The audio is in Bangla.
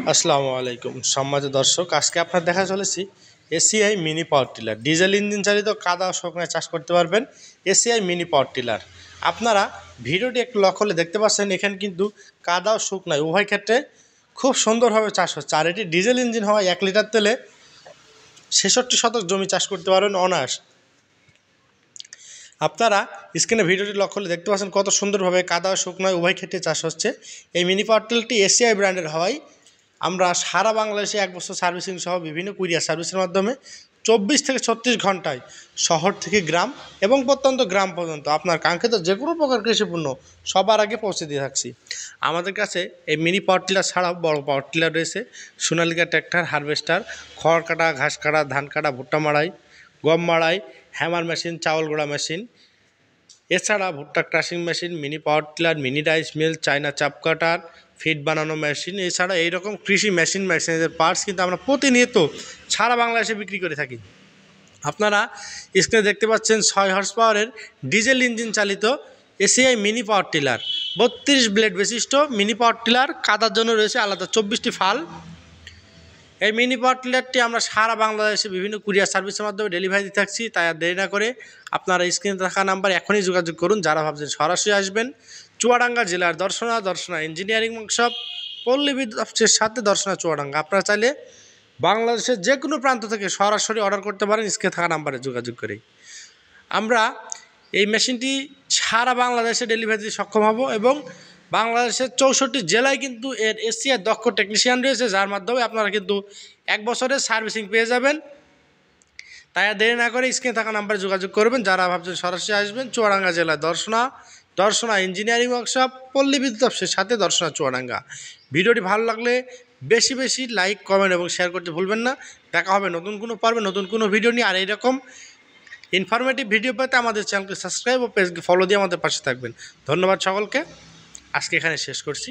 আসসালামু আলাইকুম সম্মানিত দর্শক, আজকে আপনার দেখা চলেছি ACI mini power tiller diesel engine চালিত কাদা ও শুকনায় চাষ করতে পারবেন। এসিআই মিনি পাওয়ার টিলার আপনারা ভিডিওটি একটু লক্ষ্য করলে দেখতে পাচ্ছেন, এখানে কিন্তু কাদা ও শুকনায় উভয় ক্ষেত্রে খুব সুন্দরভাবে চাষ হচ্ছে। আর এটি ডিজেল ইঞ্জিন হওয়ায় 1 লিটার তেলে 66 শতক জমি চাষ করতে পারবেন অনায়াস। আপনারা স্ক্রিনে ভিডিওটি লক্ষ্য করলে দেখতে পাচ্ছেন কত সুন্দরভাবে কাদা ও শুকনায় উভয় ক্ষেত্রে চাষ হচ্ছে। এই মিনি পাওয়ার টিলারটি এসিআই ব্র্যান্ডের হওয়ায় আমরা সারা বাংলাদেশে 1 বছর সার্ভিসিং সহ বিভিন্ন কুরিয়ার সার্ভিসের মাধ্যমে 24 থেকে 36 ঘন্টায় শহর থেকে গ্রাম এবং প্রত্যন্ত গ্রাম পর্যন্ত আপনার কাঙ্ক্ষিত যে কোনো প্রকার কৃষিপণ্য সবার আগে পৌঁছে দিয়ে থাকছি। আমাদের কাছে এই মিনি পাওয়ার টিলার ছাড়াও বড় পাওয়ার টিলার রয়েছে, সোনালিকা ট্র্যাক্টর, হারভেস্টার, খড় কাটা, ঘাস কাটা, ধান কাটা, ভুট্টা মাড়াই, গম মাড়াই, হ্যামার মেশিন, চাউল গোড়া মেশিন, এছাড়া ভুট্টা crushing machine, mini power tiller, mini rice mill, China chaff cutter, feed বানানো মেশিন, এছাড়া এইরকম কৃষি মেশিনের পার্টস কিন্তু আমরা প্রতিনিয়ত সারা বাংলাদেশে বিক্রি করে থাকি। আপনারা স্ক্রিনে দেখতে পাচ্ছেন 6 হর্স পাওয়ারের ডিজেল ইঞ্জিন চালিত ACI mini power tiller, 32 blade বিশিষ্ট মিনি পাওয়ার টিলার। কাদার জন্য রয়েছে আলাদা 24টি ফাল। এই মিনি পাওয়ার টিলারটি আমরা সারা বাংলাদেশে বিভিন্ন কুরিয়ার সার্ভিসের মাধ্যমে ডেলিভারি দিয়ে থাকছি। তাই আর দেরি না করে আপনারা স্ক্রিনে থাকা নাম্বার এখনই যোগাযোগ করুন। যারা ভাবছেন সরাসরি আসবেন, চুয়াডাঙ্গা জেলার দর্শনা ইঞ্জিনিয়ারিং ওয়ার্কশপ, পল্লী বিদ্যুৎ অফিসের সাথে দর্শনা চুয়াডাঙ্গা। আপনারা চাইলে বাংলাদেশের যে কোনো প্রান্ত থেকে সরাসরি অর্ডার করতে পারেন স্ক্রিনে থাকা নাম্বারে যোগাযোগ করে। আমরা এই মেশিনটি সারা বাংলাদেশে ডেলিভারি দিতে সক্ষম হব এবং বাংলাদেশের 64 জেলায় কিন্তু এর এসিআই দক্ষ টেকনিশিয়ান রয়েছে, যার মাধ্যমে আপনারা কিন্তু 1 বছরের সার্ভিসিং পেয়ে যাবেন। তাই আর দেরি না করে স্ক্রিনে থাকা নাম্বারে যোগাযোগ করবেন। যারা ভাবছেন সরাসরি আসবেন, চুয়াডাঙ্গা জেলায় দর্শনা ইঞ্জিনিয়ারিং ওয়ার্কশপ, পল্লী বিদ্যুৎ অফিসের সাথে দর্শনা চুয়াডাঙ্গা। ভিডিওটি ভালো লাগলে বেশি বেশি লাইক, কমেন্ট এবং শেয়ার করতে ভুলবেন না। দেখা হবে নতুন কোনো পর্বে নতুন কোনো ভিডিও নিয়ে। আর এইরকম ইনফরমেটিভ ভিডিও পেতে আমাদের চ্যানেলকে সাবস্ক্রাইব ও পেজকে ফলো দিয়ে আমাদের পাশে থাকবেন। ধন্যবাদ সকলকে। আজকে এখানে শেষ করছি।